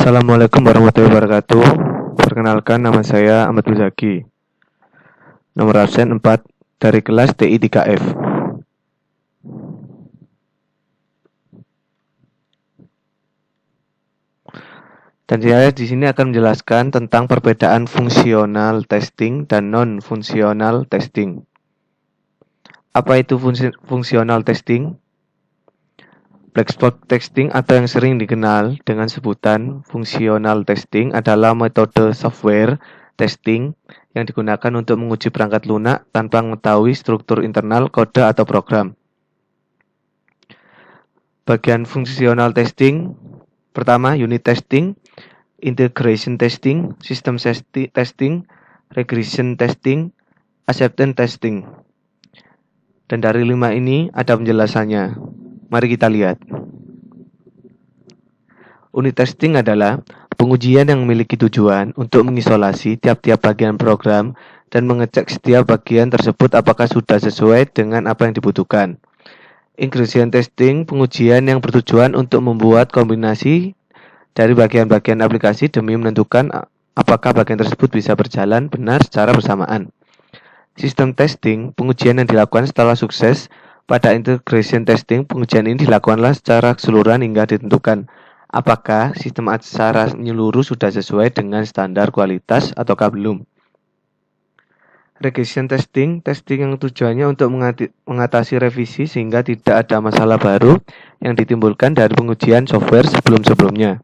Assalamualaikum warahmatullahi wabarakatuh. Perkenalkan, nama saya Ahmad Muzaki. Nomor absen 4 dari kelas TI 3F. Dan saya di sini akan menjelaskan tentang perbedaan fungsional testing dan non-fungsional testing. Apa itu fungsional testing? Black box testing atau yang sering dikenal dengan sebutan fungsional testing adalah metode software testing yang digunakan untuk menguji perangkat lunak tanpa mengetahui struktur internal kode atau program. Bagian fungsional testing pertama, unit testing, integration testing, system testing, regression testing, acceptance testing. Dan dari 5 ini ada penjelasannya. Mari kita lihat. Unit testing adalah pengujian yang memiliki tujuan untuk mengisolasi tiap-tiap bagian program dan mengecek setiap bagian tersebut apakah sudah sesuai dengan apa yang dibutuhkan. Integration testing, pengujian yang bertujuan untuk membuat kombinasi dari bagian-bagian aplikasi demi menentukan apakah bagian tersebut bisa berjalan benar secara bersamaan. System testing, pengujian yang dilakukan setelah sukses. Pada integration testing, pengujian ini dilakukanlah secara keseluruhan hingga ditentukan apakah sistem secara menyeluruh sudah sesuai dengan standar kualitas ataukah belum. Regression testing, testing yang tujuannya untuk mengatasi revisi sehingga tidak ada masalah baru yang ditimbulkan dari pengujian software sebelum-sebelumnya.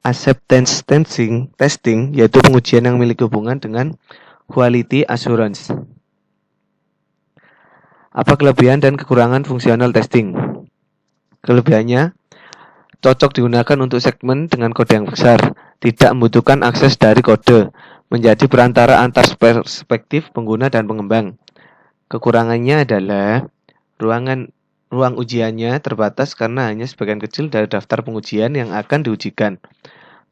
Acceptance testing, yaitu pengujian yang memiliki hubungan dengan quality assurance. Apa kelebihan dan kekurangan fungsional testing? Kelebihannya, cocok digunakan untuk segmen dengan kode yang besar, tidak membutuhkan akses dari kode, menjadi perantara antar perspektif pengguna dan pengembang. Kekurangannya adalah ruang ujiannya terbatas karena hanya sebagian kecil dari daftar pengujian yang akan diujikan.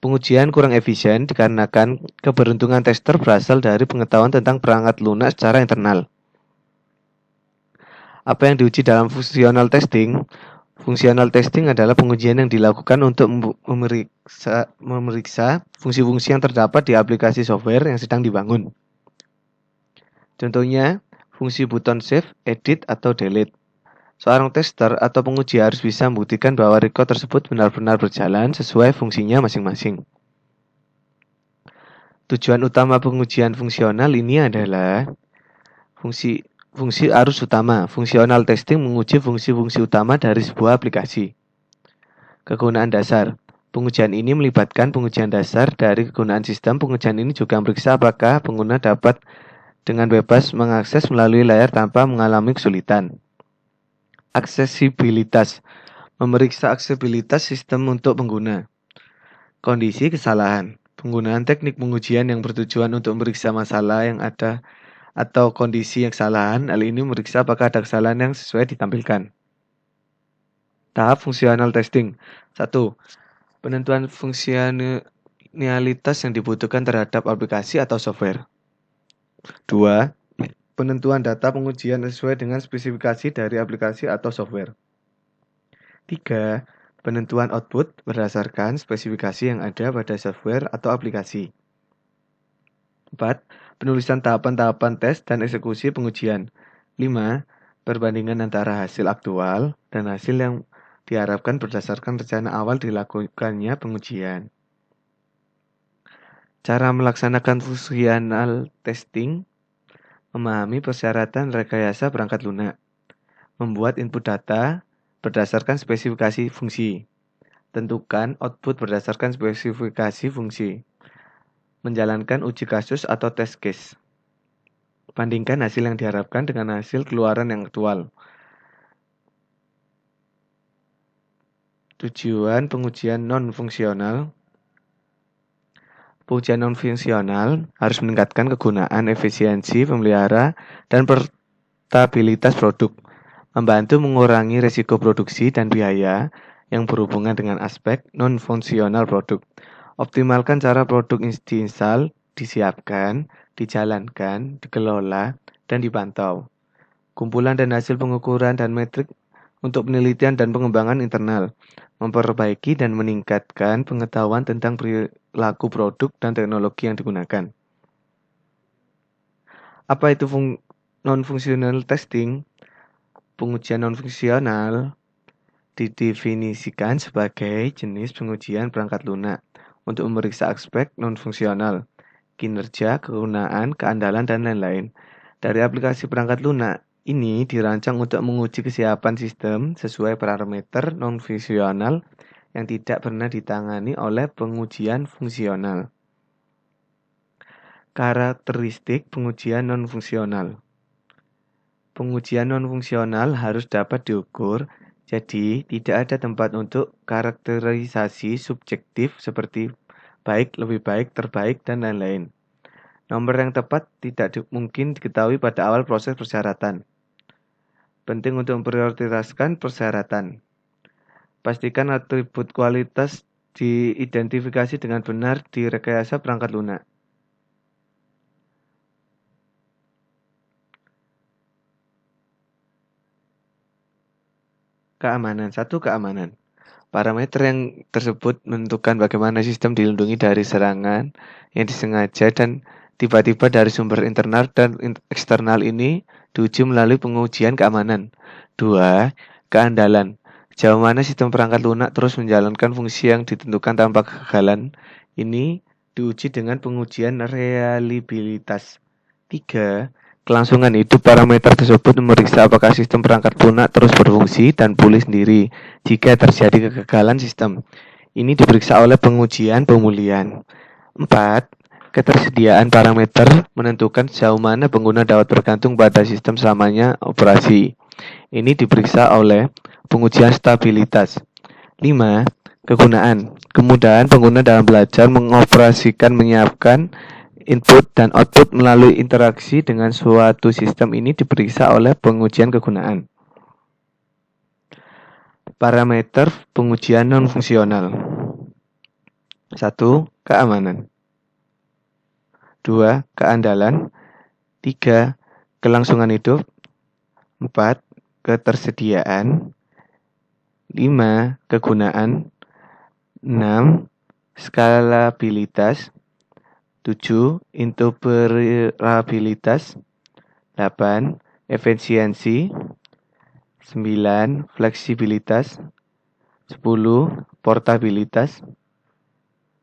Pengujian kurang efisien dikarenakan keberuntungan tester berasal dari pengetahuan tentang perangkat lunak secara internal. Apa yang diuji dalam fungsional testing? Fungsional testing adalah pengujian yang dilakukan untuk memeriksa fungsi-fungsi yang terdapat di aplikasi software yang sedang dibangun. Contohnya, fungsi buton save, edit, atau delete. Seorang tester atau penguji harus bisa membuktikan bahwa record tersebut benar-benar berjalan sesuai fungsinya masing-masing. Tujuan utama pengujian fungsional ini adalah fungsi arus utama. Fungsional testing menguji fungsi-fungsi utama dari sebuah aplikasi. Kegunaan dasar. Pengujian ini melibatkan pengujian dasar dari kegunaan sistem. Pengujian ini juga memeriksa apakah pengguna dapat dengan bebas mengakses melalui layar tanpa mengalami kesulitan. Aksesibilitas. Memeriksa aksesibilitas sistem untuk pengguna. Kondisi kesalahan. Penggunaan teknik pengujian yang bertujuan untuk memeriksa masalah yang ada atau kondisi yang kesalahan. Hal ini memeriksa apakah ada kesalahan yang sesuai ditampilkan. Tahap fungsional testing. 1. Penentuan fungsionalitas yang dibutuhkan terhadap aplikasi atau software. 2. Penentuan data pengujian sesuai dengan spesifikasi dari aplikasi atau software. 3. Penentuan output berdasarkan spesifikasi yang ada pada software atau aplikasi. 4. Penulisan tahapan-tahapan tes dan eksekusi pengujian. 5. Perbandingan antara hasil aktual dan hasil yang diharapkan berdasarkan rencana awal dilakukannya pengujian. Cara melaksanakan fungsional testing. Memahami persyaratan rekayasa perangkat lunak. Membuat input data berdasarkan spesifikasi fungsi. Tentukan output berdasarkan spesifikasi fungsi. Menjalankan uji kasus atau test case. Bandingkan hasil yang diharapkan dengan hasil keluaran yang aktual. Tujuan pengujian non-fungsional. Pengujian non-fungsional harus meningkatkan kegunaan, efisiensi, pemelihara, dan portabilitas produk. Membantu mengurangi risiko produksi dan biaya yang berhubungan dengan aspek non-fungsional produk. Optimalkan cara produk diinstal, disiapkan, dijalankan, dikelola, dan dipantau. Kumpulan dan hasil pengukuran dan metrik untuk penelitian dan pengembangan internal, memperbaiki dan meningkatkan pengetahuan tentang perilaku produk dan teknologi yang digunakan. Apa itu non-functional testing? Pengujian non-fungsional didefinisikan sebagai jenis pengujian perangkat lunak untuk memeriksa aspek non-fungsional, kinerja, kegunaan, keandalan, dan lain-lain. Dari aplikasi perangkat lunak ini dirancang untuk menguji kesiapan sistem sesuai parameter non-fungsional yang tidak pernah ditangani oleh pengujian fungsional. Karakteristik pengujian non-fungsional. Pengujian non-fungsional harus dapat diukur, jadi tidak ada tempat untuk karakterisasi subjektif seperti baik, lebih baik, terbaik, dan lain-lain. Nomor yang tepat tidak mungkin diketahui pada awal proses persyaratan. Penting untuk memprioritaskan persyaratan. Pastikan atribut kualitas diidentifikasi dengan benar di rekayasa perangkat lunak. Keamanan. 1. Keamanan. Parameter yang tersebut menentukan bagaimana sistem dilindungi dari serangan yang disengaja dan tiba-tiba dari sumber internal dan eksternal ini diuji melalui pengujian keamanan. 2. Keandalan. Sejauh mana sistem perangkat lunak terus menjalankan fungsi yang ditentukan tanpa kegagalan. Ini diuji dengan pengujian reliabilitas. 3. Kelangsungan hidup. Parameter tersebut memeriksa apakah sistem perangkat lunak terus berfungsi dan pulih sendiri jika terjadi kegagalan sistem. Ini diperiksa oleh pengujian pemulihan. 4. Ketersediaan. Parameter menentukan sejauh mana pengguna dapat bergantung pada sistem selamanya operasi. Ini diperiksa oleh pengujian stabilitas. 5. Kegunaan. Kemudahan pengguna dalam belajar, mengoperasikan, menyiapkan input dan output melalui interaksi dengan suatu sistem ini diperiksa oleh pengujian kegunaan. Parameter pengujian non-fungsional. 1. Keamanan. 2. Keandalan. 3. Kelangsungan hidup. 4. Ketersediaan. 5. Kegunaan. 6. Skalabilitas. 7. Interoperabilitas. 8. Efisiensi. 9. Fleksibilitas. 10. Portabilitas.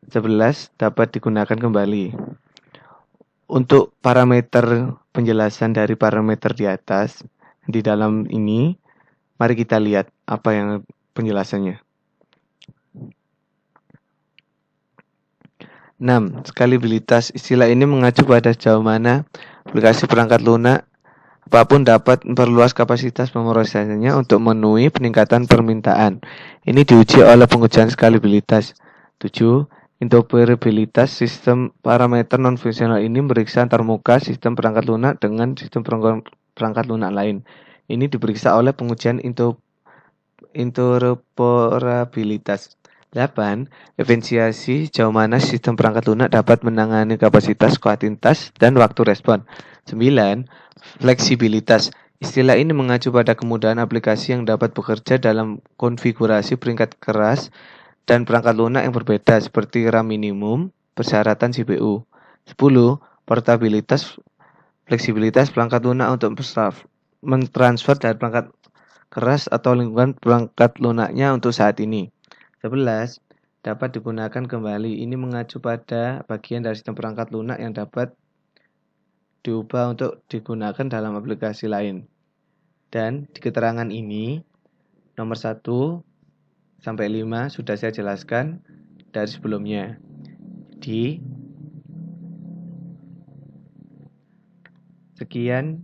11. Dapat digunakan kembali. Untuk parameter penjelasan dari parameter di atas, di dalam ini, mari kita lihat apa yang penjelasannya. 6. Skalabilitas. Istilah ini mengacu pada sejauh mana aplikasi perangkat lunak apapun dapat memperluas kapasitas pemrosesannya untuk memenuhi peningkatan permintaan. Ini diuji oleh pengujian skalabilitas. 7. Interoperabilitas. Sistem parameter non-fungsional ini memeriksa antarmuka sistem perangkat lunak dengan sistem perangkat lunak lain. Ini diperiksa oleh pengujian interoperabilitas. 8. Efisiensi. Sejauh mana sistem perangkat lunak dapat menangani kapasitas, kuantitas, dan waktu respon. 9. Fleksibilitas. Istilah ini mengacu pada kemudahan aplikasi yang dapat bekerja dalam konfigurasi peringkat keras dan perangkat lunak yang berbeda seperti RAM minimum, persyaratan CPU. 10. Portabilitas. Fleksibilitas perangkat lunak untuk mentransfer dari perangkat keras atau lingkungan perangkat lunaknya untuk saat ini. 11. Dapat digunakan kembali. Ini mengacu pada bagian dari sistem perangkat lunak yang dapat diubah untuk digunakan dalam aplikasi lain. Dan di keterangan ini, nomor 1 sampai 5 sudah saya jelaskan dari sebelumnya. Sekian